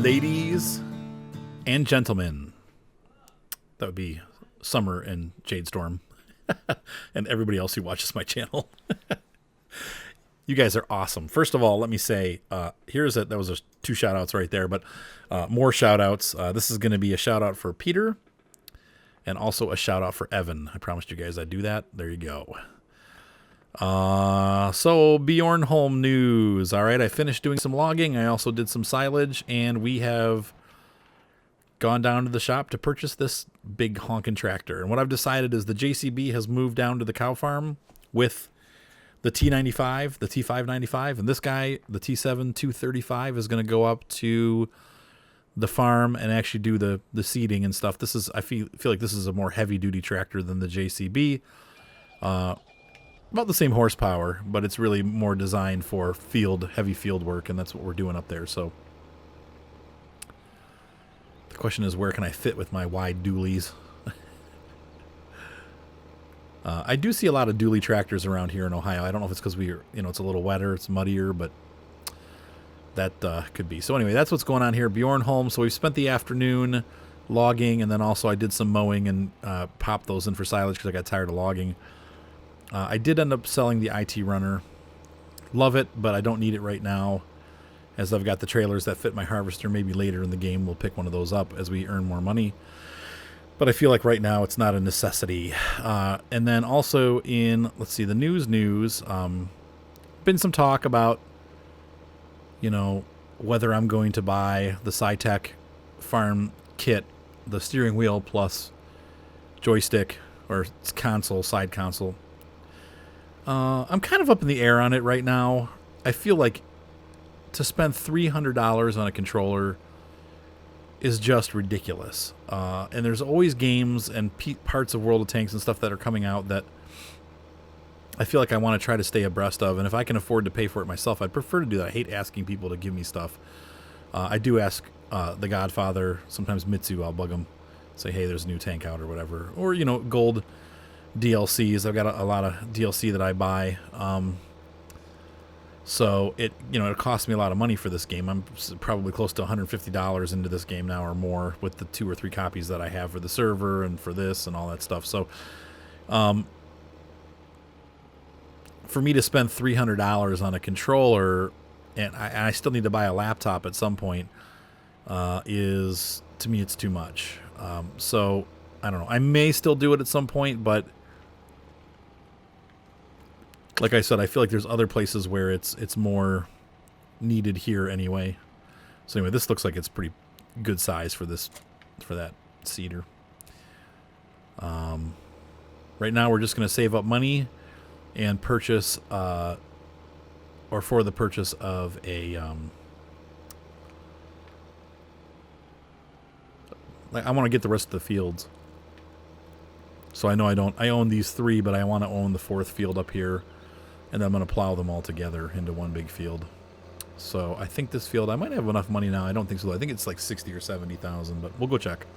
Ladies and gentlemen, that would be Summer and Jade Storm, and everybody else who watches my channel. You guys are awesome. First of all, let me say, that was 2 shout outs right there, but more shout outs. This is going to be a shout out for Peter and also a shout out for Evan. I promised you guys I'd do that. There you go. So Bjornholm news. All right, I finished doing some logging. I also did some silage, and we have gone down to the shop to purchase this big honkin' tractor. And what I've decided is the JCB has moved down to the cow farm with the T95, the T595, and this guy, the T7 235, is going to go up to the farm and actually do the seeding and stuff. This is, I feel like this is a more heavy duty tractor than the JCB. About the same horsepower, but it's really more designed for heavy field work, and that's what we're doing up there. So the question is, where can I fit with my wide dualies? I do see a lot of dually tractors around here in Ohio. I don't know if it's because it's a little wetter, it's muddier, but that could be. So anyway, that's what's going on here, Bjornholm. So we've spent the afternoon logging, and then also I did some mowing and popped those in for silage because I got tired of logging. I did end up selling the IT runner. Love it, but I don't need it right now, as I've got the trailers that fit my harvester. Maybe later in the game we'll pick one of those up as we earn more money. But I feel like right now it's not a necessity. And then also in, let's see, the news, been some talk about, whether I'm going to buy the SciTech farm kit, the steering wheel plus joystick or side console. I'm kind of up in the air on it right now. I feel like to spend $300 on a controller is just ridiculous. And there's always games and parts of World of Tanks and stuff that are coming out that I feel like I want to try to stay abreast of. And if I can afford to pay for it myself, I'd prefer to do that. I hate asking people to give me stuff. I do ask the Godfather, sometimes Mitsu, I'll bug him, say, hey, there's a new tank out or whatever. Or, gold DLCs. I've got a lot of DLC that I buy. So it costs me a lot of money for this game. I'm probably close to $150 into this game now or more with the 2 or 3 copies that I have for the server and for this and all that stuff. So for me to spend $300 on a controller, and I still need to buy a laptop at some point, to me, it's too much. So I don't know. I may still do it at some point, but like I said, I feel like there's other places where it's more needed here anyway. So anyway, this looks like it's pretty good size for that seeder. Right now we're just going to save up money and purchase, or for the purchase of a, I want to get the rest of the fields. So I know I own these 3, but I want to own the 4th field up here. And then I'm going to plow them all together into one big field. So I think this field, I might have enough money now. I don't think so. I think it's like 60 or 70,000, but we'll go check.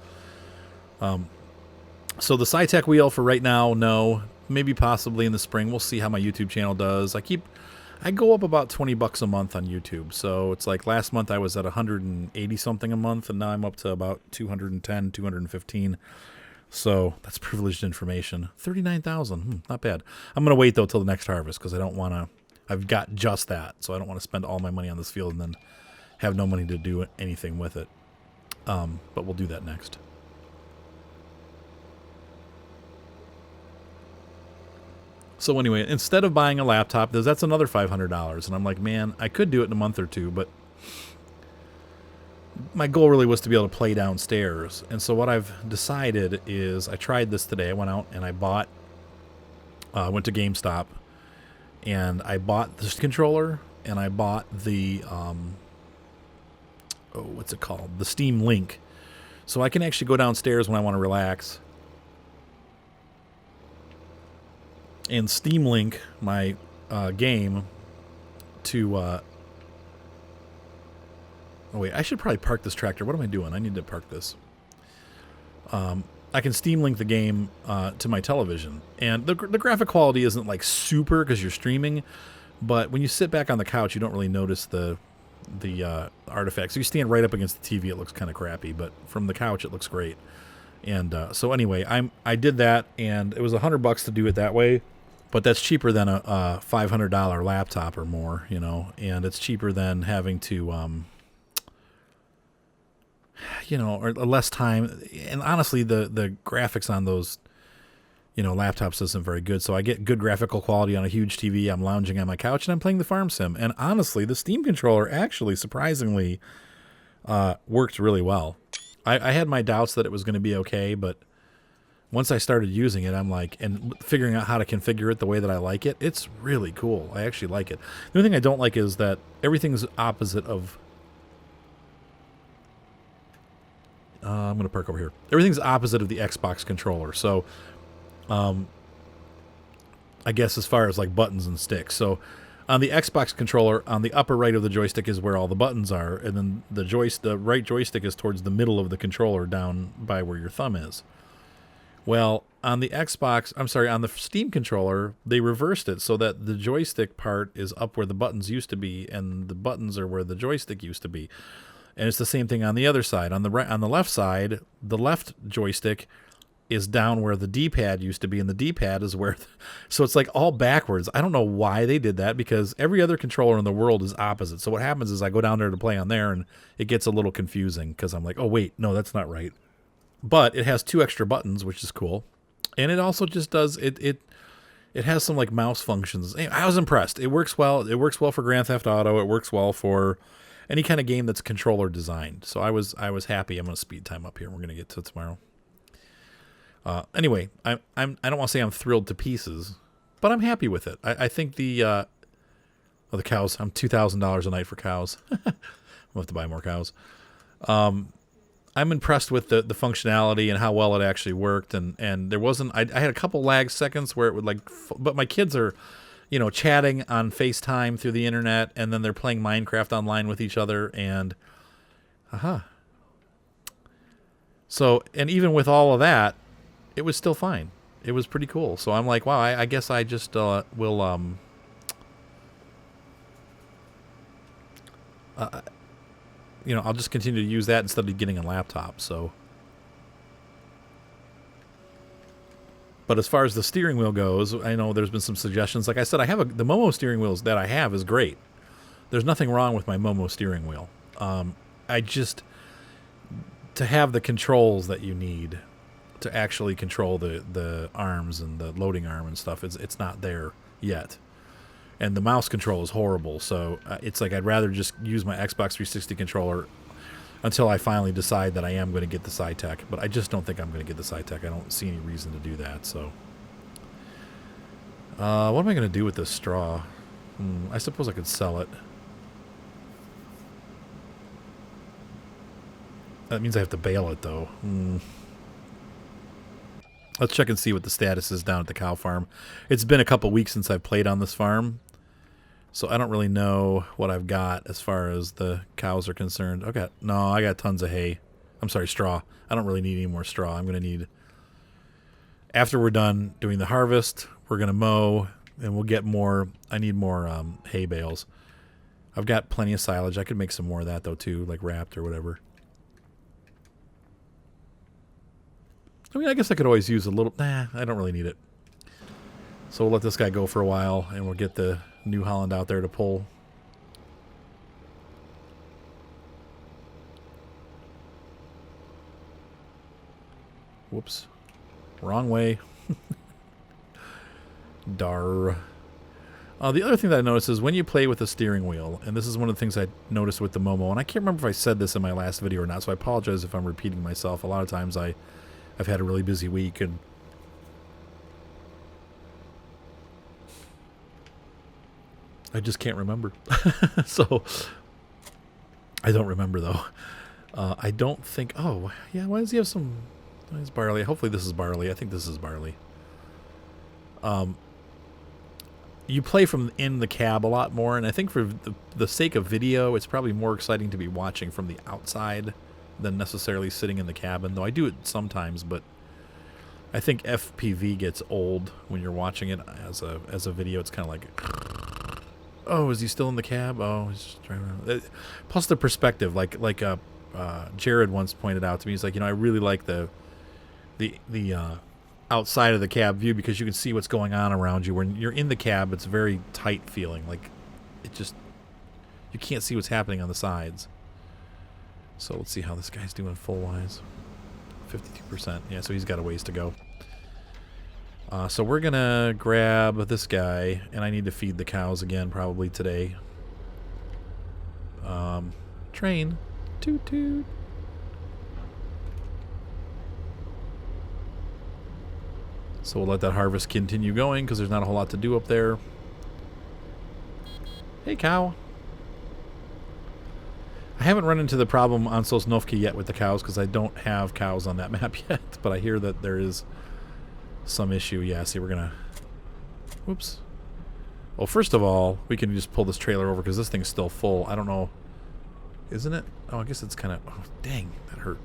So the SciTech wheel for right now, no. Maybe possibly in the spring. We'll see how my YouTube channel does. I go up about $20 a month on YouTube. So it's like last month I was at 180 something a month, and now I'm up to about 210, 215. So that's privileged information. 39,000, not bad. I'm going to wait though till the next harvest because I don't want to. I've got just that, so I don't want to spend all my money on this field and then have no money to do anything with it. But we'll do that next. So anyway, instead of buying a laptop, that's another $500, and I'm like, man, I could do it in a month or 2, but my goal really was to be able to play downstairs. And so what I've decided is, I tried this today. I went out and I went to GameStop, and I bought this controller, and I bought the, what's it called? The Steam Link. So I can actually go downstairs when I want to relax and Steam Link my game to, oh wait, I should probably park this tractor. What am I doing? I need to park this. I can Steam Link the game to my television. And the graphic quality isn't like super because you're streaming. But when you sit back on the couch, you don't really notice the the artifacts. So you stand right up against the TV, it looks kind of crappy, but from the couch it looks great. And so anyway, I did that, and it was $100 to do it that way, but that's cheaper than a $500 laptop or more, you know, and it's cheaper than having to you know, or less time. And honestly, the graphics on those, you know, laptops isn't very good. So I get good graphical quality on a huge TV. I'm lounging on my couch and I'm playing the farm sim. And honestly, the Steam controller actually surprisingly worked really well. I had my doubts that it was going to be okay, but once I started using it, I'm like, and figuring out how to configure it the way that I like it, it's really cool. I actually like it. The only thing I don't like is that everything's opposite of I'm going to park over here. Everything's opposite of the Xbox controller. So, I guess as far as like buttons and sticks. So, on the Xbox controller, on the upper right of the joystick is where all the buttons are, and then the right joystick is towards the middle of the controller, down by where your thumb is. Well, on the on the Steam controller, they reversed it so that the joystick part is up where the buttons used to be, and the buttons are where the joystick used to be. And it's the same thing on the other side. On the left side, the left joystick is down where the D-pad used to be, and the D-pad is where... So it's like all backwards. I don't know why they did that, because every other controller in the world is opposite. So what happens is I go down there to play on there, and it gets a little confusing, because I'm like, oh, wait, no, that's not right. But it has 2 extra buttons, which is cool. And it also just does... It has some like mouse functions. I was impressed. It works well. It works well for Grand Theft Auto. It works well for any kind of game that's controller designed. So I was happy. I'm going to speed time up here. We're going to get to it tomorrow. Anyway, I don't want to say I'm thrilled to pieces, but I'm happy with it. I think the cows. I'm $2,000 a night for cows. I'll have to buy more cows. I'm impressed with the functionality and how well it actually worked. And there wasn't. I had a couple lag seconds where it would but my kids are, you know, chatting on FaceTime through the internet, and then they're playing Minecraft online with each other, and So, and even with all of that, it was still fine. It was pretty cool. So I'm like, wow, I guess I just will you know, I'll just continue to use that instead of getting a laptop. So, but as far as the steering wheel goes, I know there's been some suggestions. Like I said, I have the Momo steering wheels that I have is great. There's nothing wrong with my Momo steering wheel. I just, to have the controls that you need to actually control the arms and the loading arm and stuff, it's not there yet. And the mouse control is horrible, so it's like I'd rather just use my Xbox 360 controller until I finally decide that I am going to get the SciTech. But I just don't think I'm going to get the SciTech. I don't see any reason to do that. So, what am I going to do with this straw? I suppose I could sell it. That means I have to bale it, though. Let's check and see what the status is down at the cow farm. It's been a couple weeks since I've played on this farm, so I don't really know what I've got as far as the cows are concerned. I got tons of hay. I'm sorry, straw. I don't really need any more straw. I'm going to need... After we're done doing the harvest, we're going to mow, and we'll get more... I need more hay bales. I've got plenty of silage. I could make some more of that, though, too, like wrapped or whatever. I mean, I guess I could always use a little... Nah, I don't really need it. So we'll let this guy go for a while, and we'll get the New Holland out there to pull. Whoops. Wrong way. Dar. The other thing that I noticed is when you play with the steering wheel, and this is one of the things I noticed with the Momo, and I can't remember if I said this in my last video or not, so I apologize if I'm repeating myself. A lot of times I've had a really busy week, and I just can't remember. So, I don't remember, though. I don't think... Oh, yeah, why does he have some... Why is barley? Hopefully this is barley. I think this is barley. You play from in the cab a lot more, and I think for the sake of video, it's probably more exciting to be watching from the outside than necessarily sitting in the cabin, though I do it sometimes, but I think FPV gets old when you're watching it as a video. It's kind of like... Oh, is he still in the cab? Oh, he's just driving around. Plus the perspective, Jared once pointed out to me, he's like, I really like the outside of the cab view because you can see what's going on around you. When you're in the cab, it's very tight feeling. Like, you can't see what's happening on the sides. So let's see how this guy's doing full-wise. 52%. Yeah, so he's got a ways to go. So we're going to grab this guy, and I need to feed the cows again probably today. Train. Toot toot. So we'll let that harvest continue going because there's not a whole lot to do up there. Hey, cow. I haven't run into the problem on Sosnovka yet with the cows because I don't have cows on that map yet, but I hear that there is some issue. Yeah, see, we're going to... Whoops. Well, first of all, we can just pull this trailer over because this thing's still full. I don't know. Isn't it? Oh, I guess it's kind of... Oh, dang. That hurt.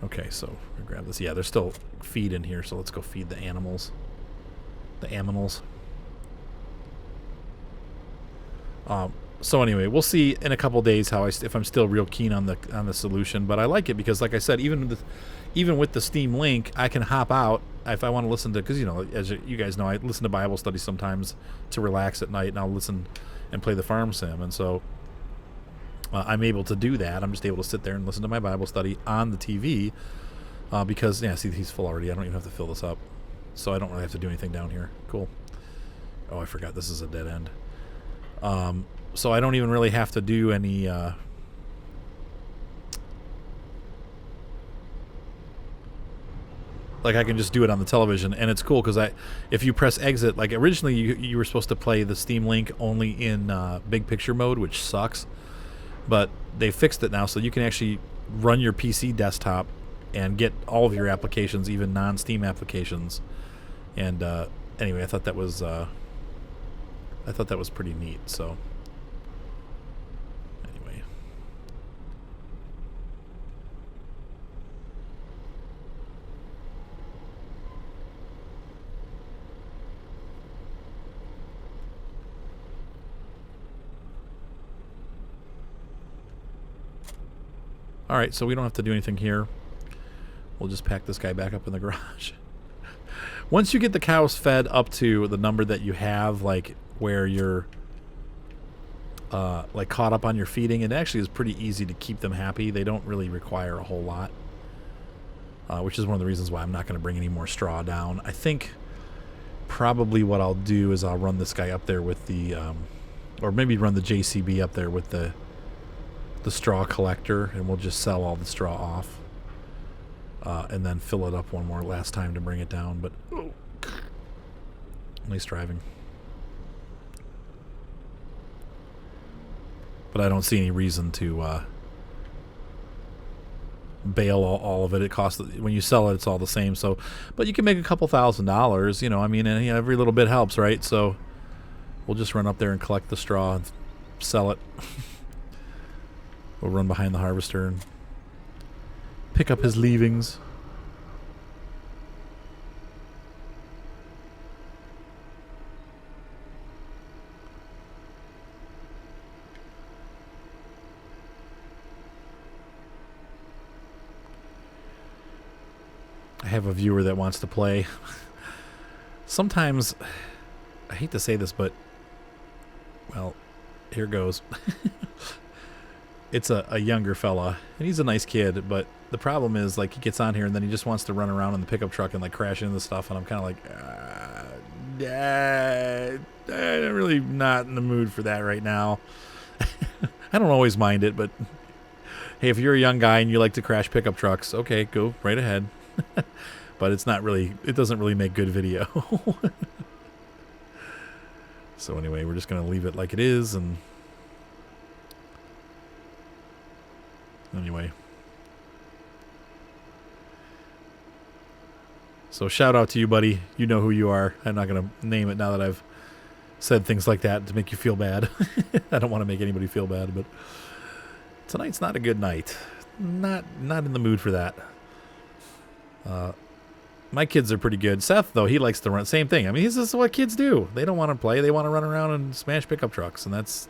Okay, so we're going to grab this. Yeah, there's still feed in here, so let's go feed the animals. The aminals. So anyway, we'll see in a couple days how if I'm still real keen on the solution. But I like it because, like I said, even with the Steam Link, I can hop out if I want to listen to, because as you guys know, I listen to Bible studies sometimes to relax at night, and I'll listen and play the farm sim, and so I'm able to do that. I'm just able to sit there and listen to my Bible study on the TV because, yeah, see, he's full already. I don't even have to fill this up, so I don't really have to do anything down here. Cool. Oh, I forgot this is a dead end. So I don't even really have to do any like I can just do it on the television, and it's cool because if you press exit, like originally you were supposed to play the Steam Link only in big picture mode, which sucks, but they fixed it now so you can actually run your PC desktop and get all of your applications, even non-Steam applications. And anyway, I thought that was pretty neat. So anyway, all right, so we don't have to do anything here. We'll just pack this guy back up in the garage. Once you get the cows fed up to the number that you have, like where you're like caught up on your feeding, it actually is pretty easy to keep them happy. They don't really require a whole lot, which is one of the reasons why I'm not going to bring any more straw down. I think probably what I'll do is I'll run this guy up there with the or maybe run the JCB up there with the straw collector, and we'll just sell all the straw off. And then fill it up one more last time to bring it down. But nice driving. But I don't see any reason to bail all of it. It costs, when you sell it, it's all the same. So, but you can make a couple $1,000s. I mean, and every little bit helps, right? So we'll just run up there and collect the straw and sell it. We'll run behind the harvester and pick up his leavings. I have a viewer that wants to play. Sometimes, I hate to say this, but, well, here goes. It's a younger fella, and he's a nice kid, but the problem is, like, he gets on here and then he just wants to run around in the pickup truck and, like, crash into stuff, and I'm kind of like, I'm really not in the mood for that right now. I don't always mind it, but hey, if you're a young guy and you like to crash pickup trucks, okay, go right ahead. But it's not really, it doesn't really make good video. So anyway, we're just going to leave it like it is, and anyway. So shout out to you, buddy. You know who you are. I'm not going to name it now that I've said things like that to make you feel bad. I don't want to make anybody feel bad, but tonight's not a good night. Not in the mood for that. My kids are pretty good. Seth, though, he likes to run. Same thing. I mean, this is what kids do. They don't want to play. They want to run around and smash pickup trucks, and that's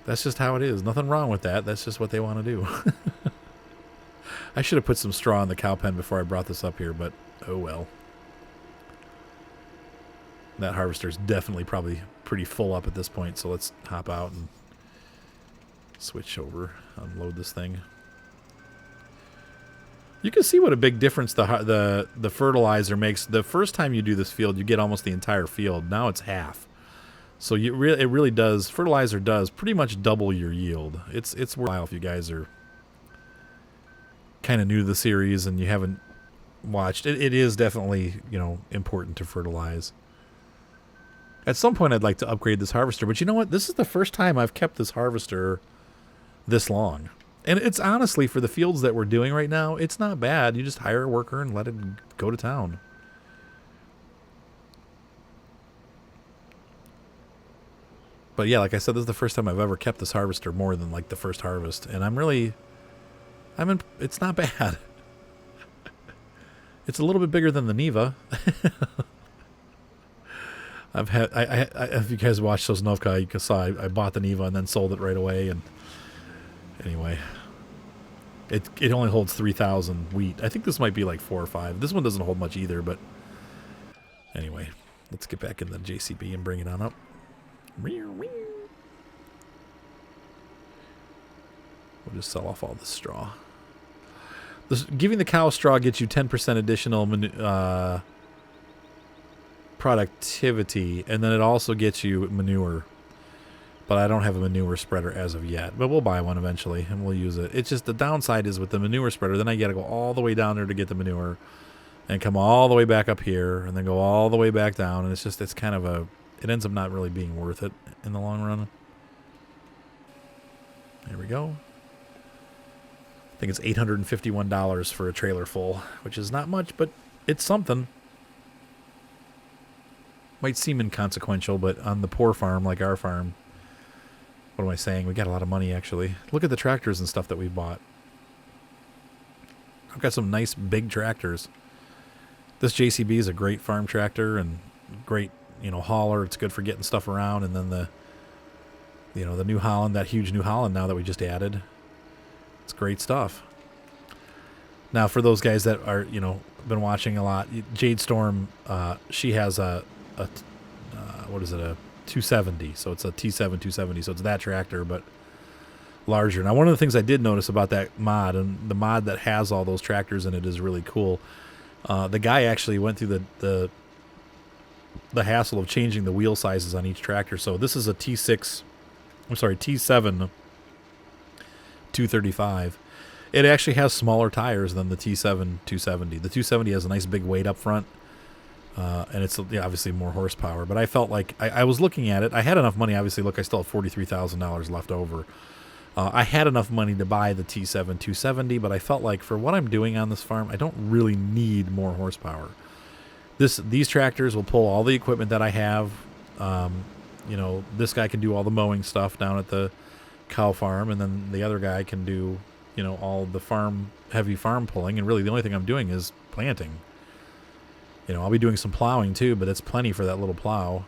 just how it is. Nothing wrong with that. That's just what they want to do. I should have put some straw in the cow pen before I brought this up here, but oh well. That harvester's definitely probably pretty full up at this point, so let's hop out and switch over, unload this thing. You can see what a big difference the fertilizer makes. The first time you do this field, you get almost the entire field. Now it's half. So it really does. Fertilizer does pretty much double your yield. It's worthwhile if you guys are kind of new to the series and you haven't watched. It is definitely, you know, important to fertilize. At some point, I'd like to upgrade this harvester, but you know what? This is the first time I've kept this harvester this long. And it's honestly, for the fields that we're doing right now, it's not bad. You just hire a worker and let it go to town. But yeah, like I said, this is the first time I've ever kept this harvester more than like the first harvest. And it's not bad. It's a little bit bigger than the Neva. If you guys watched those Novka, you saw I bought the Neva and then sold it right away. And anyway, it only holds 3,000 wheat. I think this might be like 4 or 5. This one doesn't hold much either, but anyway, let's get back in the JCB and bring it on up. We'll just sell off all this straw. Giving the cow straw gets you 10% additional productivity, and then it also gets you manure. But I don't have a manure spreader as of yet. But we'll buy one eventually, and we'll use it. It's just the downside is with the manure spreader, then I got to go all the way down there to get the manure, and come all the way back up here, and then go all the way back down, and it's kind of it ends up not really being worth it in the long run. There we go. I think it's $851 for a trailer full, which is not much, but it's something. Might seem inconsequential, but on the poor farm like our farm, what am I saying? We got a lot of money, actually. Look at the tractors and stuff that we bought. I've got some nice big tractors. This JCB is a great farm tractor and great, you know, hauler. It's good for getting stuff around. And then the New Holland, that huge New Holland now that we just added. It's great stuff. Now, for those guys that are, you know, been watching a lot, Jade Storm, she has a 270. So it's a T7 270. So it's that tractor, but larger. Now, one of the things I did notice about that mod, and the mod that has all those tractors in it is really cool. The guy actually went through the hassle of changing the wheel sizes on each tractor. So this is a T7 235. It actually has smaller tires than the T7 270. The 270 has a nice big weight up front, and it's obviously more horsepower. But I felt like I was looking at it. I had enough money. Obviously, look, I still have $43,000 left over. I had enough money to buy the T7 270, but I felt like for what I'm doing on this farm, I don't really need more horsepower. These tractors will pull all the equipment that I have. You know, this guy can do all the mowing stuff down at the cow farm, and then the other guy can do, you know, all the heavy farm pulling, and really the only thing I'm doing is planting. You know, I'll be doing some plowing too, but that's plenty for that little plow.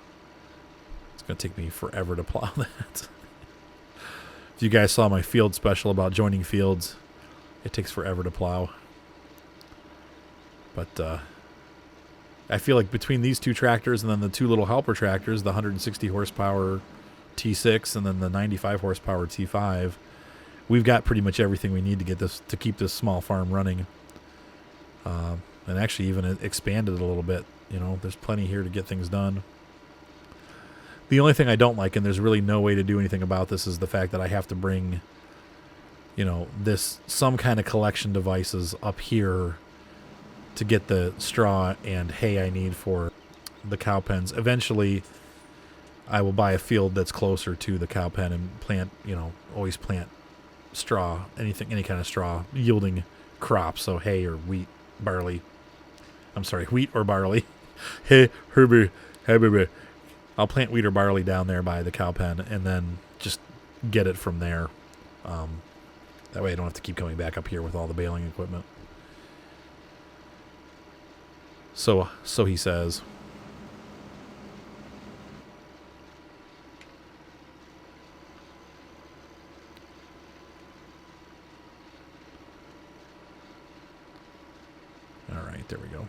It's going to take me forever to plow that. If you guys saw my field special about joining fields, it takes forever to plow. But I feel like between these two tractors and then the two little helper tractors, the 160 horsepower T6 and then the 95 horsepower T5, we've got pretty much everything we need to keep this small farm running. And actually even expanded it a little bit. You know, there's plenty here to get things done. The only thing I don't like, and there's really no way to do anything about this, is the fact that I have to bring, you know, some kind of collection devices up here to get the straw and hay I need for the cow pens. Eventually, I will buy a field that's closer to the cow pen and plant, you know, always plant straw, any kind of straw yielding crops, so hay or wheat, barley. I'm sorry, wheat or barley. Hey, Herbie, hey, baby. I'll plant wheat or barley down there by the cow pen and then just get it from there. That way I don't have to keep coming back up here with all the baling equipment. So he says. All right, there we go.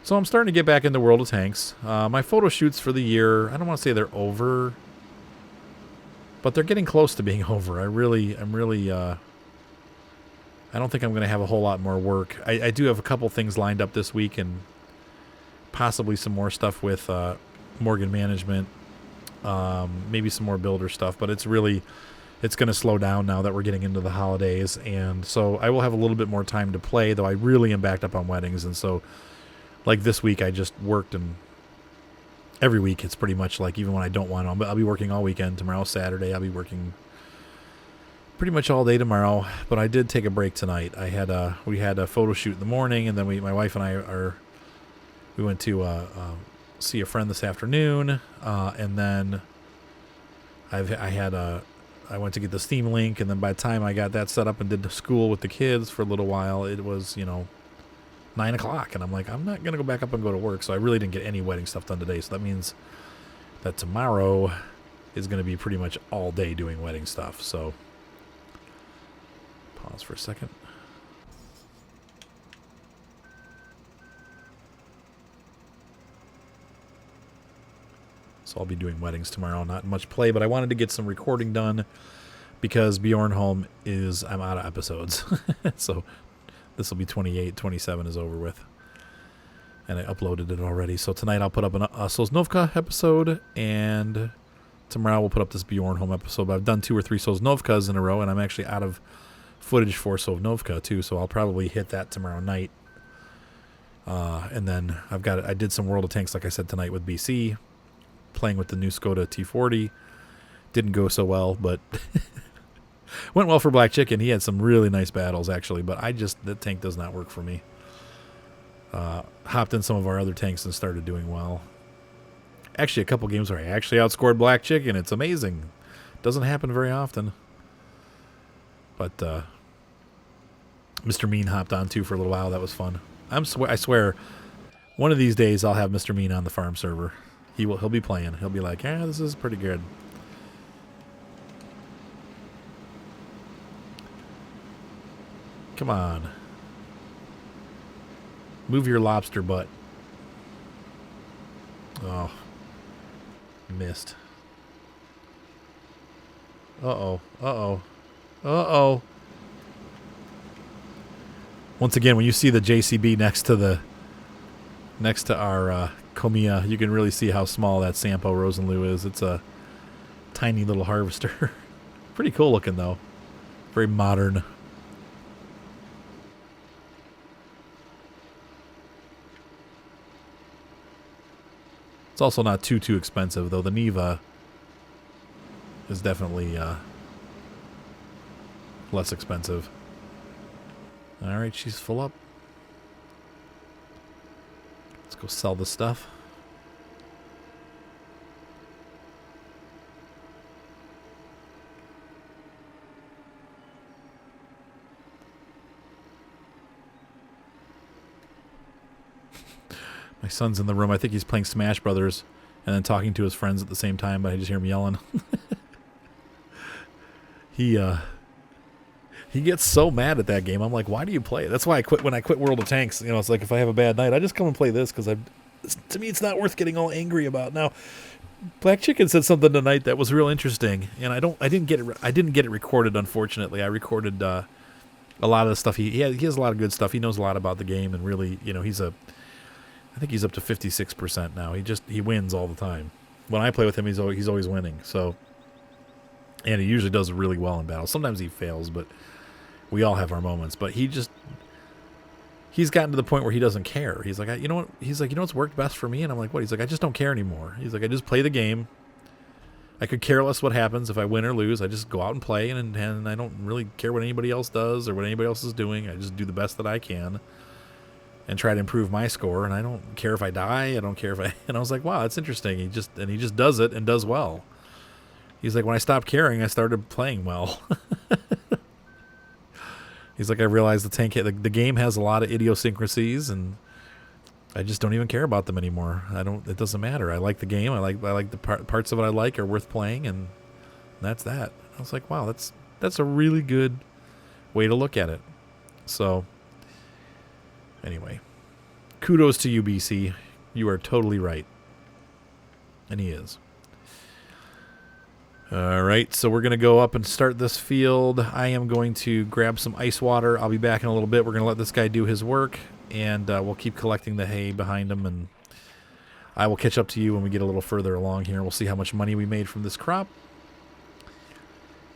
So I'm starting to get back in the world of tanks. My photo shoots for the year, I don't want to say they're over, but they're getting close to being over. I don't think I'm going to have a whole lot more work. I do have a couple things lined up this week and possibly some more stuff with Morgan Management, maybe some more builder stuff, but it's going to slow down now that we're getting into the holidays, and so I will have a little bit more time to play, though I really am backed up on weddings, and so like this week I just worked, and every week it's pretty much like, even when I don't want to, I'll be working all weekend. Tomorrow's Saturday. I'll be working pretty much all day tomorrow, but I did take a break tonight. We had a photo shoot in the morning, and then my wife and I we went to see a friend this afternoon, and then I went to get the Steam Link, and then by the time I got that set up and did the school with the kids for a little while, it was 9 o'clock, and I'm like, I'm not gonna go back up and go to work, so I really didn't get any wedding stuff done today. So that means that tomorrow is going to be pretty much all day doing wedding stuff. So pause for a second. So I'll be doing weddings tomorrow. Not much play, but I wanted to get some recording done because Bjornholm I'm out of episodes. So this will be 28, 27 is over with. And I uploaded it already. So tonight I'll put up a Sosnovka episode, and tomorrow we'll put up this Bjornholm episode. But I've done 2 or 3 Sosnovkas in a row, and I'm actually out of footage for Sosnovka too, so I'll probably hit that tomorrow night. And then I did some World of Tanks, like I said, tonight with BC, playing with the new Skoda T40. Didn't go so well, but went well for Black Chicken. He had some really nice battles, actually, but the tank does not work for me. Hopped in some of our other tanks and started doing well. Actually, a couple games where I actually outscored Black Chicken. It's amazing. Doesn't happen very often. But Mr. Mean hopped on too for a little while. That was fun. I swear, one of these days I'll have Mr. Mean on the farm server. He'll be playing. He'll be like, yeah, this is pretty good. Come on. Move your lobster butt. Oh. Missed. Uh-oh. Uh-oh. Uh-oh. Once again, when you see the JCB next to our Komiya, you can really see how small that Sampo Rosenlu is. It's a tiny little harvester. Pretty cool looking, though. Very modern. It's also not too expensive, though. The Neva is definitely less expensive. All right, she's full up. Let's go sell the stuff. My son's in the room. I think he's playing Smash Brothers and then talking to his friends at the same time, but I just hear him yelling. He gets so mad at that game. I'm like, why do you play it? That's why I quit when I quit World of Tanks. It's like if I have a bad night, I just come and play this because to me it's not worth getting all angry about. Now, Black Chicken said something tonight that was real interesting, and I didn't get it recorded, unfortunately. I recorded a lot of the stuff. He has a lot of good stuff. He knows a lot about the game, and really, I think he's up to 56% now. He wins all the time. When I play with him, he's always winning. So, and he usually does really well in battle. Sometimes he fails, but we all have our moments. But he's gotten to the point where he doesn't care. He's like, you know what? He's like, you know what's worked best for me? And I'm like, what? He's like, I just don't care anymore. He's like, I just play the game. I could care less what happens if I win or lose. I just go out and play, and I don't really care what anybody else does or what anybody else is doing. I just do the best that I can and try to improve my score, and I don't care if I die. I don't care if I... And I was like, wow, that's interesting. He just does it and does well. He's like, when I stopped caring, I started playing well. He's like, I realized the game has a lot of idiosyncrasies, and I just don't even care about them anymore. I don't. It doesn't matter. I like the game. I like the parts of it I like are worth playing, and that's that. I was like, wow, that's a really good way to look at it. So anyway, kudos to you, BC. You are totally right, and he is. All right, so we're going to go up and start this field. I am going to grab some ice water. I'll be back in a little bit. We're going to let this guy do his work, and we'll keep collecting the hay behind him, and I will catch up to you when we get a little further along here. We'll see how much money we made from this crop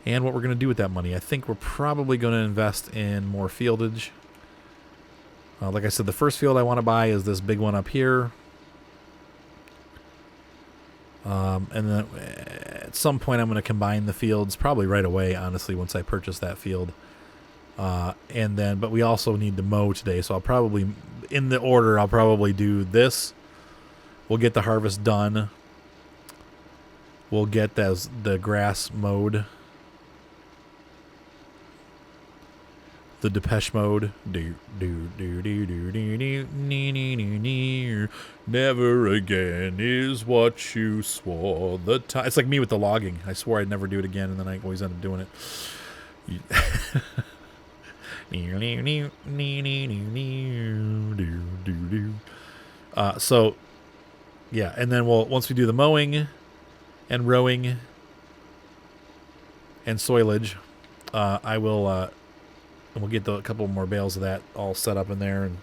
and what we're going to do with that money. I think we're probably going to invest in more fieldage. Like I said, the first field I want to buy is this big one up here. And then at some point I'm going to combine the fields, probably right away, honestly, once I purchase that field. But we also need to mow today, so I'll probably, in the order, I'll probably do this. We'll get the harvest done. We'll get the grass mowed. The Depeche Mode. Never again is what you swore. It's like me with the logging. I swore I'd never do it again, and then I always end up doing it. So, yeah, and then once we do the mowing and rowing and soilage, I will. And we'll get a couple more bales of that all set up in there and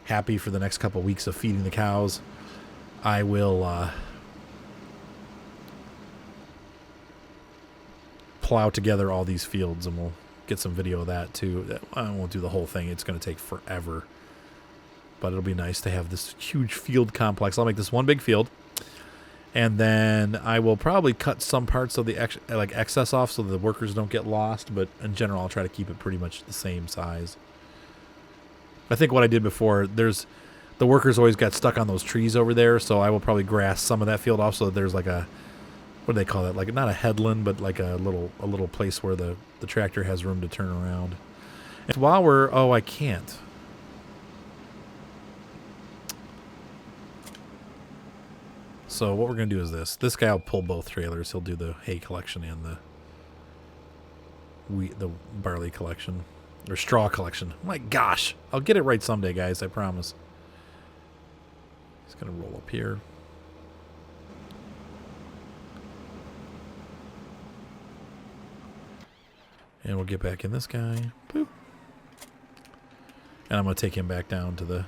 happy for the next couple of weeks of feeding the cows. I will plow together all these fields, and we'll get some video of that too. I won't do the whole thing. It's going to take forever. But it'll be nice to have this huge field complex. I'll make this one big field. And then I will probably cut some parts of the excess off so the workers don't get lost. But in general, I'll try to keep it pretty much the same size. I think what I did before, the workers always got stuck on those trees over there. So I will probably grass some of that field off so that there's like a, what do they call that? Like not a headland, but like a little place where the tractor has room to turn around. And while I can't. So what we're going to do is this. This guy will pull both trailers. He'll do the hay collection and the barley collection. Or straw collection. My gosh. I'll get it right someday, guys. I promise. He's going to roll up here. And we'll get back in this guy. Boop. And I'm going to take him back down to the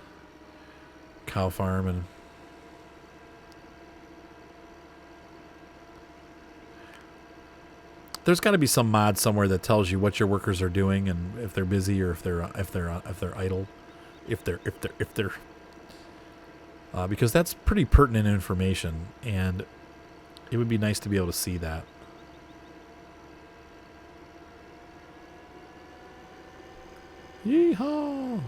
cow farm and... There's got to be some mod somewhere that tells you what your workers are doing and if they're busy or if they're idle, because that's pretty pertinent information, and it would be nice to be able to see that. Yeehaw!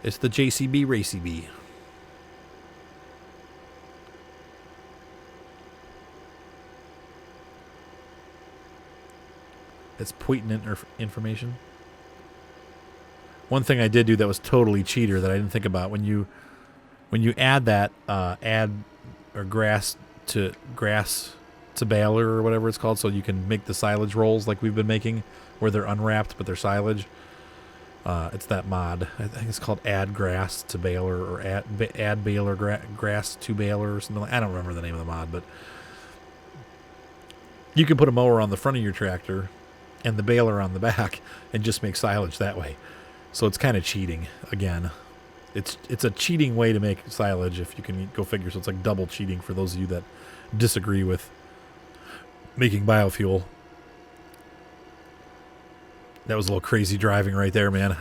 It's the JCB Racy B. It's pertinent information. One thing I did do that was totally cheater that I didn't think about, when you add that grass to baler or whatever it's called, so you can make the silage rolls like we've been making, where they're unwrapped but they're silage. It's that mod. I think it's called add grass to baler or add baler grass to baler or something. I don't remember the name of the mod, but you can put a mower on the front of your tractor and the baler on the back and just make silage that way. So it's kind of cheating again. It's a cheating way to make silage, if you can go figure. So it's like double cheating for those of you that disagree with making biofuel. That was a little crazy driving right there, man.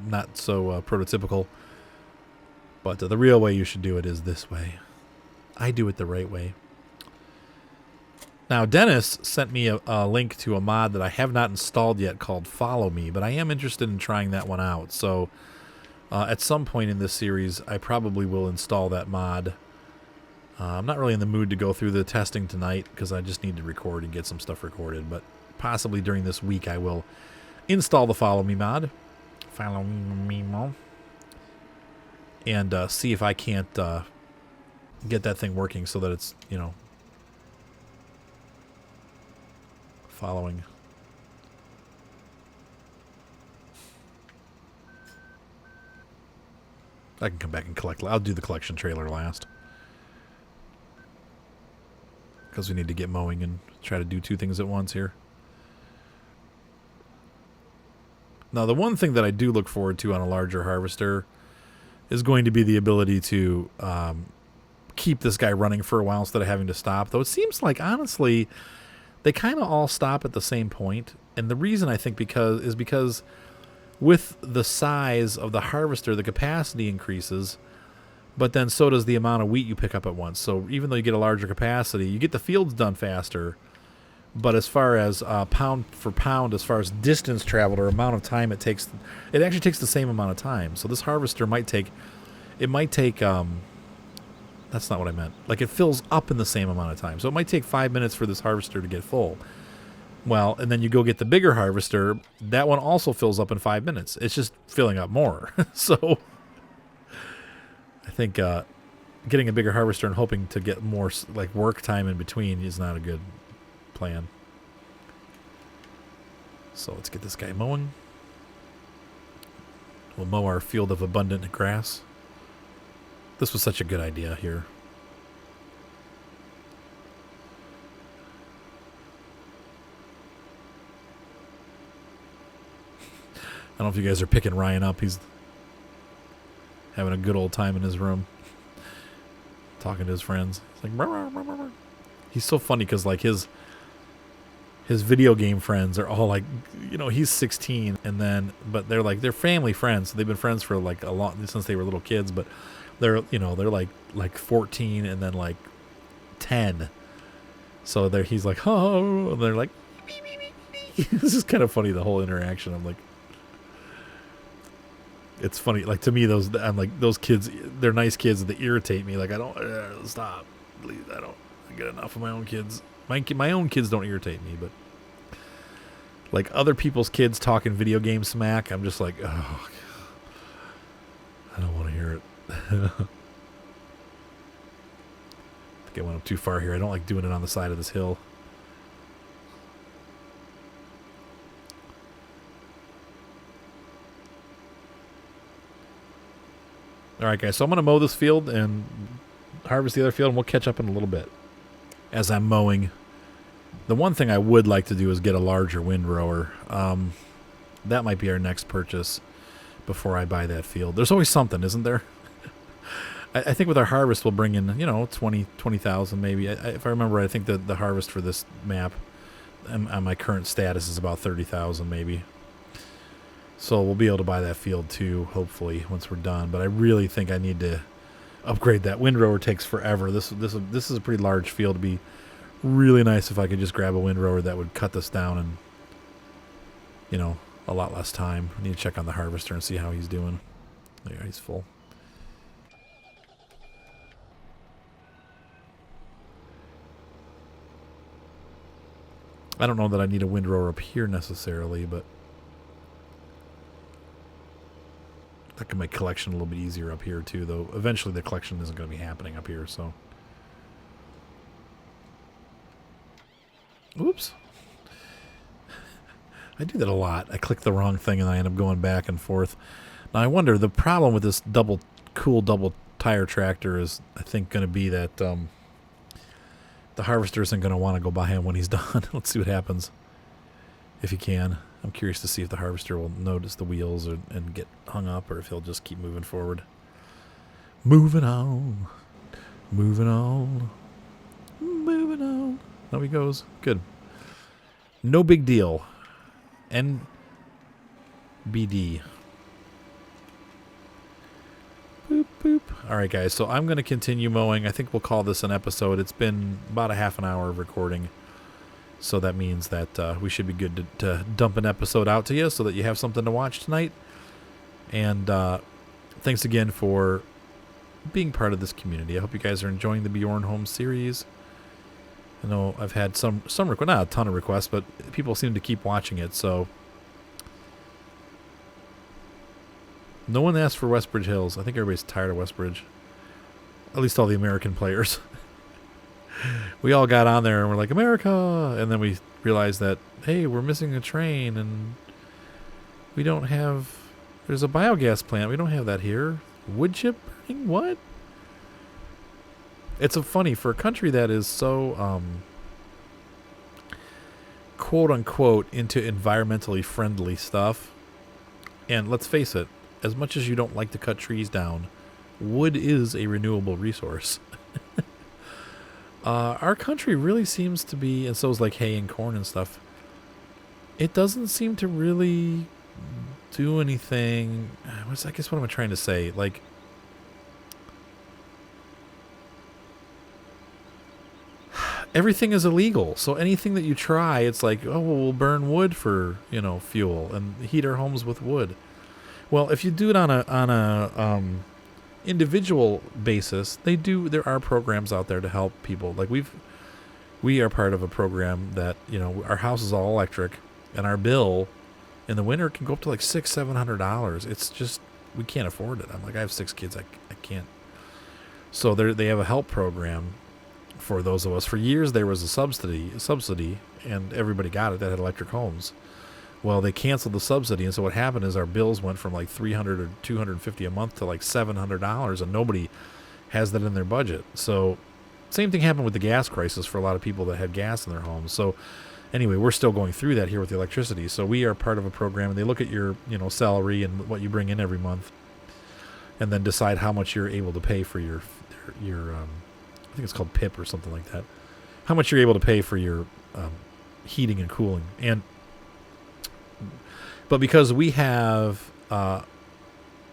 Not so prototypical. But the real way you should do it is this way. I do it the right way. Now, Dennis sent me a link to a mod that I have not installed yet called Follow Me, but I am interested in trying that one out. So at some point in this series, I probably will install that mod. I'm not really in the mood to go through the testing tonight because I just need to record and get some stuff recorded. But possibly during this week, I will install the Follow Me mod. Follow Me mod. and see if I can't get that thing working so that it's, you know, following. I can come back and collect. I'll do the collection trailer last, because we need to get mowing and try to do two things at once here. Now, the one thing that I do look forward to on a larger harvester is going to be the ability to keep this guy running for a while instead of having to stop. Though it seems like, honestly, they kind of all stop at the same point. And the reason I think is because with the size of the harvester, the capacity increases, but then so does the amount of wheat you pick up at once. So even though you get a larger capacity, you get the fields done faster. But as far as pound for pound, as far as distance traveled or amount of time it takes, it actually takes the same amount of time. So this harvester might take, that's not what I meant. Like, it fills up in the same amount of time. So it might take 5 minutes for this harvester to get full. Well, and then you go get the bigger harvester. That one also fills up in 5 minutes. It's just filling up more. So I think getting a bigger harvester and hoping to get more like work time in between is not a good plan. So let's get this guy mowing. We'll mow our field of abundant grass. This was such a good idea here. I don't know if you guys are picking Ryan up. He's having a good old time in his room, talking to his friends. He's like, "Rah, rah, rah, rah." He's so funny because like his video game friends are all like, you know, he's 16, and then but they're family friends. So they've been friends for like a long since they were little kids, but they're like 14 and then like 10. So he's like, oh, and they're like, this is kind of funny, the whole interaction. I'm like, it's funny. Like, to me, I'm like, those kids, they're nice kids. They irritate me. Like, I don't stop. Please, I get enough of my own kids. My own kids don't irritate me, but like other people's kids talking video game smack, I'm just like, oh, I don't want to hear it. I think I went up too far here. I don't like doing it on the side of this hill. All right, guys, so I'm going to mow this field and harvest the other field, and we'll catch up in a little bit. As I'm mowing, the one thing I would like to do is get a larger windrower. That might be our next purchase before I buy that field. There's always something, isn't there? I think with our harvest, we'll bring in, 20,000 maybe. If I remember right, I think the harvest for this map on my current status is about 30,000 maybe. So we'll be able to buy that field too, hopefully, once we're done. But I really think I need to upgrade that. Windrower takes forever. This is a pretty large field. It'd be really nice if I could just grab a windrower that would cut this down in, a lot less time. I need to check on the harvester and see how he's doing. There, he's full. I don't know that I need a windrower up here necessarily, but that can make collection a little bit easier up here too, though eventually the collection isn't going to be happening up here, so. Oops. I do that a lot. I click the wrong thing and I end up going back and forth. Now I wonder, the problem with this double tire tractor is, I think, going to be that the harvester isn't going to want to go by him when he's done. Let's see what happens if he can. I'm curious to see if the harvester will notice the wheels and get hung up, or if he'll just keep moving forward. Moving on. Moving on. Moving on. There he goes. Good. No big deal. NBD. Boop, boop. All right, guys. So I'm going to continue mowing. I think we'll call this an episode. It's been about a half an hour of recording. So that means that we should be good to dump an episode out to you so that you have something to watch tonight. And thanks again for being part of this community. I hope you guys are enjoying the Bjornholm series. I know I've had some requests, not a ton of requests, but people seem to keep watching it. So No one asked for Westbridge Hills. I think everybody's tired of Westbridge. At least all the American players. We all got on there and we're like, America! And then we realized that, hey, we're missing a train and we don't have... There's a biogas plant. We don't have that here. Wood chip burning? What? It's funny, for a country that is so, quote-unquote, into environmentally friendly stuff, and let's face it, as much as you don't like to cut trees down, wood is a renewable resource. Our country really seems to be, and so is like hay and corn and stuff, it doesn't seem to really do anything. I guess what am I trying to say? Like, everything is illegal. So anything that you try, it's like, oh, well, we'll burn wood for, fuel and heat our homes with wood. Well, if you do it on a individual basis, there are programs out there to help people. Like we are part of a program that, our house is all electric and our bill in the winter can go up to like $600-700. It's just, we can't afford it. I'm like, I have 6 kids. I can't. So they have a help program for those of us. For years there was a subsidy, and everybody got it that had electric homes. Well, they canceled the subsidy, and so what happened is our bills went from like $300 or $250 a month to like $700, and nobody has that in their budget. So same thing happened with the gas crisis for a lot of people that had gas in their homes. So anyway, we're still going through that here with the electricity. So we are part of a program, and they look at your salary and what you bring in every month, and then decide how much you're able to pay for your I think it's called PIP or something like that. How much you're able to pay for your heating and cooling. But because we have,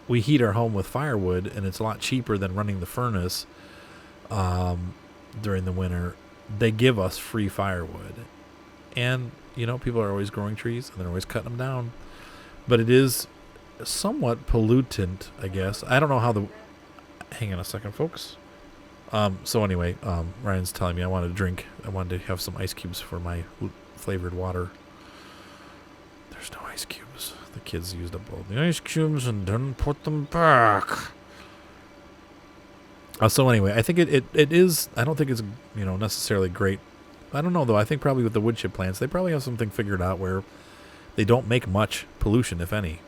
we heat our home with firewood, and it's a lot cheaper than running the furnace during the winter, they give us free firewood. And, people are always growing trees, and they're always cutting them down. But it is somewhat pollutant, I guess. I don't know how hang on a second, folks. So anyway, Ryan's telling me I wanted to have some ice cubes for my flavored water. There's no ice cubes. The kids used up all the ice cubes and didn't put them back. So anyway, I think it is, I don't think it's, necessarily great. I don't know though. I think probably with the wood chip plants, they probably have something figured out where they don't make much pollution, if any.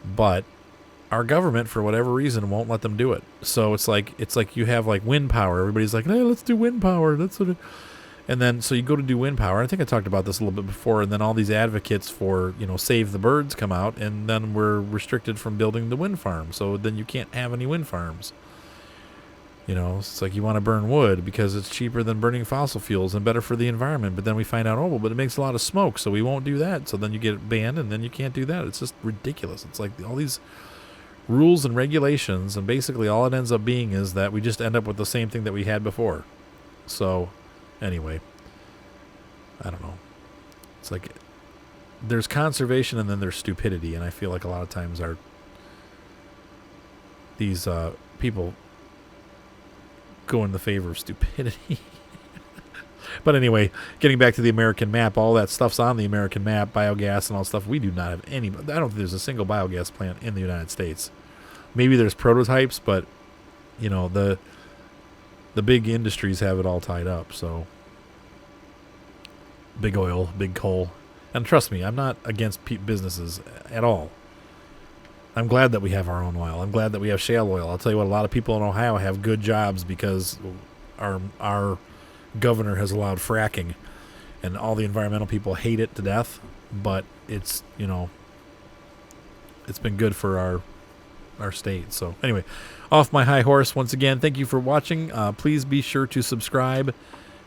But our government, for whatever reason, won't let them do it. So it's like you have like wind power. Everybody's like, hey, let's do wind power. And then so you go to do wind power. I think I talked about this a little bit before. And then all these advocates for save the birds come out, and then we're restricted from building the wind farm. So then you can't have any wind farms. It's like you want to burn wood because it's cheaper than burning fossil fuels and better for the environment. But then we find out, but it makes a lot of smoke, so we won't do that. So then you get it banned, and then you can't do that. It's just ridiculous. It's like all these rules and regulations, and basically all it ends up being is that we just end up with the same thing that we had before. So anyway, I don't know. It's like there's conservation and then there's stupidity, and I feel like a lot of times these people go in the favor of stupidity. But anyway, getting back to the American map, all that stuff's on the American map, biogas and all stuff. We do not have any. I don't think there's a single biogas plant in the United States. Maybe there's prototypes, but the big industries have it all tied up. So big oil, big coal, and trust me, I'm not against businesses at all. I'm glad that we have our own oil. I'm glad that we have shale oil. I'll tell you what, a lot of people in Ohio have good jobs because our governor has allowed fracking, and all the environmental people hate it to death, but it's it's been good for our state. So anyway, off my high horse once again, thank you for watching. Please be sure to subscribe.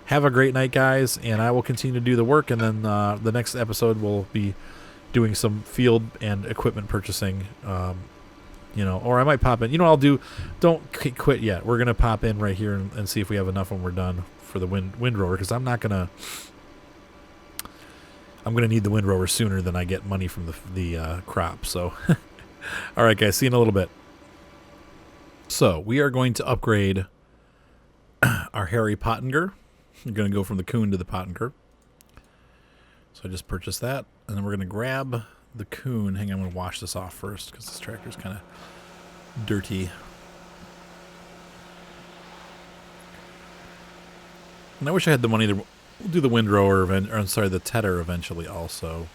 Have a great night, guys, and I will continue to do the work, and then the next episode will be doing some field and equipment purchasing, or I might pop in. I'll do, don't quit yet. We're going to pop in right here and see if we have enough when we're done for the windrower, because I'm going to need the windrower sooner than I get money from the crop. So, all right, guys, see you in a little bit. So we are going to upgrade our Harry Pottinger. We're going to go from the Coon to the Pottinger. So I just purchased that, and then we're going to grab the coon. Hang on, I'm going to wash this off first because this tractor's kind of dirty. And I wish I had the money to do the windrower, the tedder eventually also.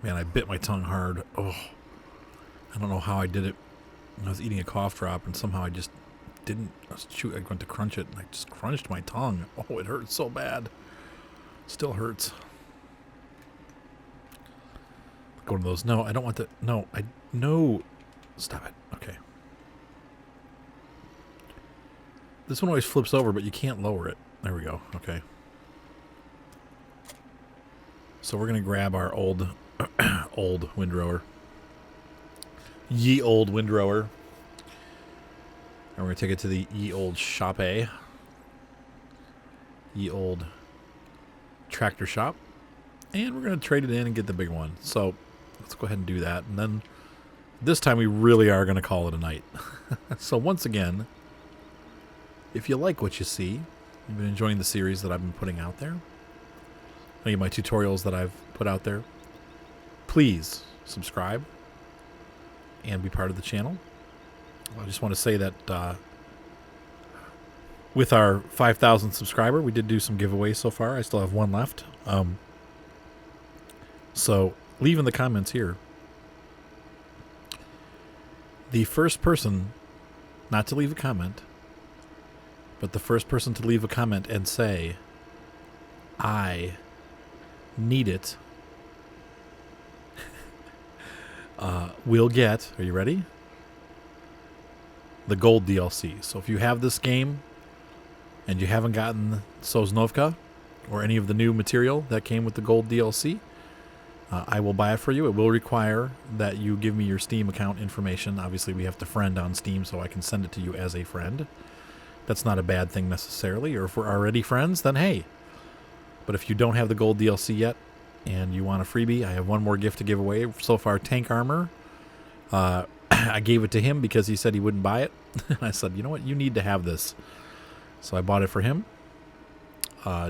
Man, I bit my tongue hard. Oh, I don't know how I did it. I was eating a cough drop and somehow I just didn't I went to crunch it and I just crunched my tongue. Oh, it hurts so bad. Still hurts. Go to those. No, I don't want to. No. Stop it. Okay. This one always flips over, but you can't lower it. There we go. Okay. So we're going to grab our old windrower. Ye old windrower. And we're going to take it to the ye old shop A. Ye old tractor shop. And we're going to trade it in and get the big one. So let's go ahead and do that. And then this time we really are going to call it a night. So once again, if you like what you see, you've been enjoying the series that I've been putting out there, any of my tutorials that I've put out there, please subscribe and be part of the channel. I just want to say that with our 5,000 subscriber, we did do some giveaways so far. I still have one left. So leave in the comments here. The first person not to leave a comment, but the first person to leave a comment and say, I need it, will get, are you ready? The gold DLC. So if you have this game and you haven't gotten Sosnovka or any of the new material that came with the gold DLC, I will buy it for you. It will require that you give me your Steam account information. Obviously, we have to friend on Steam, so I can send it to you as a friend. That's not a bad thing necessarily. Or if we're already friends, then hey. But if you don't have the gold DLC yet and you want a freebie, I have one more gift to give away. So far, tank armor. I gave it to him because he said he wouldn't buy it. I said, you know what? You need to have this. So I bought it for him.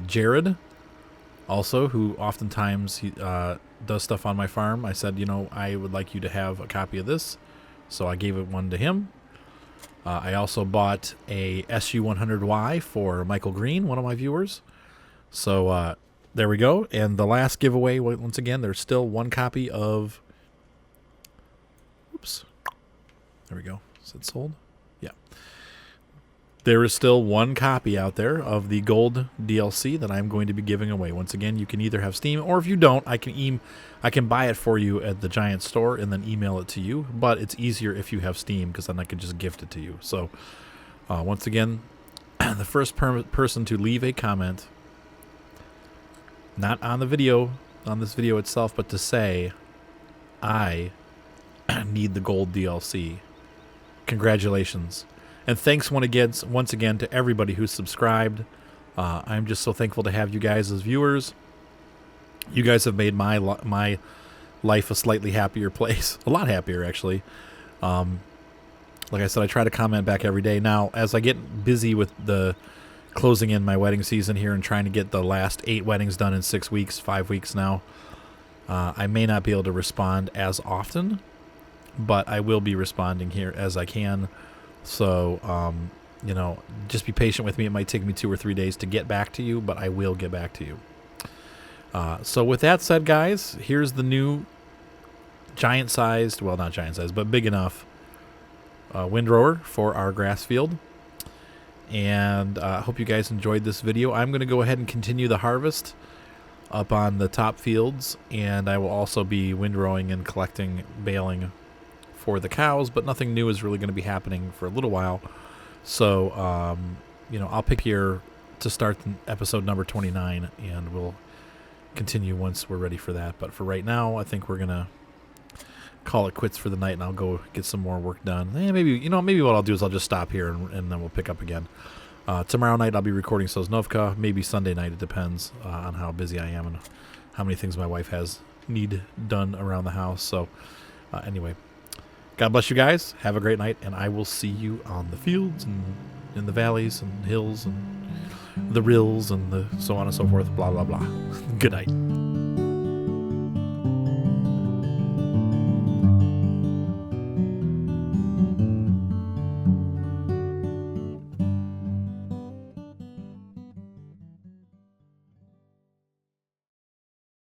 Jared, also, who oftentimes he does stuff on my farm. I said, you know, I would like you to have a copy of this. So I gave it one to him. I also bought a SU-100Y for Michael Green, one of my viewers. So there we go. And the last giveaway, once again, there's still one copy of... Oops. There we go. Is it sold? Yeah. There is still one copy out there of the gold DLC that I'm going to be giving away. Once again, you can either have Steam, or if you don't, I can buy it for you at the Giant store and then email it to you. But it's easier if you have Steam, because then I can just gift it to you. So once again, the first person to leave a comment, not on the video, on this video itself, but to say, I need the gold DLC. Congratulations. And thanks once again to everybody who's subscribed. I'm just so thankful to have you guys as viewers. You guys have made my life a slightly happier place. A lot happier, actually. Like I said, I try to comment back every day. Now, as I get busy with the closing in my wedding season here and trying to get the last 8 weddings done in 6 weeks, 5 weeks now, I may not be able to respond as often, but I will be responding here as I can. So, you know, just be patient with me. It might take me 2 or 3 days to get back to you, but I will get back to you. So with that said, guys, here's the new giant-sized, well, not giant-sized, but big enough windrower for our grass field. And I hope you guys enjoyed this video. I'm going to go ahead and continue the harvest up on the top fields, and I will also be windrowing and collecting baling for the cows, but nothing new is really going to be happening for a little while. So, you know, I'll pick here to start episode number 29, and we'll continue once we're ready for that. But for right now, I think we're going to call it quits for the night, and I'll go get some more work done. Maybe what I'll do is I'll just stop here, and then we'll pick up again. Tomorrow night, I'll be recording Sosnovka. Maybe Sunday night, it depends on how busy I am and how many things my wife has done around the house. So, anyway. God bless you guys. Have a great night, and I will see you on the fields and in the valleys and hills and the rills and the so on and so forth, blah, blah, blah. Good night.